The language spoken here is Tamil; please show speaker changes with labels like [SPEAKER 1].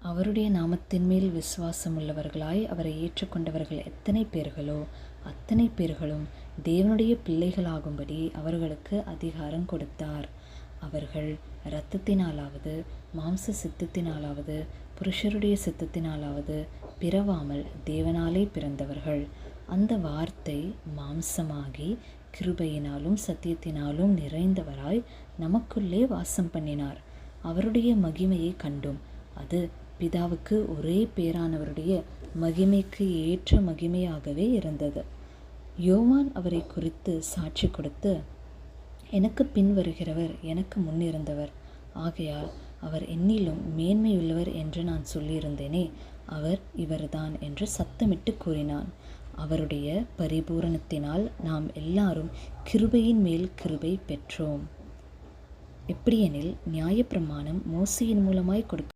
[SPEAKER 1] அவருடைய நாமத்தின் மேல் விசுவாசம் உள்ளவர்களாய் அவரை ஏற்றுக்கொண்டவர்கள் எத்தனை பேர்களோ அத்தனை பேர்களும் தேவனுடைய பிள்ளைகளாகும்படி அவர்களுக்கு அதிகாரம் கொடுத்தார். அவர்கள் இரத்தத்தினாலாவது மாம்ச சித்தத்தினாலாவது புருஷருடைய சித்தத்தினாலாவது பிறவாமல் தேவனாலே பிறந்தவர்கள். அந்த வார்த்தை மாம்சமாகி கிருபையினாலும் சத்தியத்தினாலும் நிறைந்தவராய் நமக்குள்ளே வாசம் பண்ணினார். அவருடைய மகிமையை கண்டோம். அது பிதாவுக்கு ஒரே பேரானவருடைய மகிமைக்கு ஏற்ற மகிமையாகவே இருந்தது. யோவான் அவரை குறித்து சாட்சி கொடுத்து, எனக்கு பின் வருகிறவர் எனக்கு முன்னிருந்தவர், ஆகையால் அவர் என்னிலும் மேன்மையுள்ளவர் என்று நான் சொல்லியிருந்தேனே, அவர் இவர்தான் என்று சத்தமிட்டு கூறினான். அவருடைய பரிபூரணத்தினால் நாம் எல்லாரும் கிருபையின் மேல் கிருபை பெற்றோம். எப்படியெனில் நியாயப்பிரமாணம் மோசேயின் மூலமாய்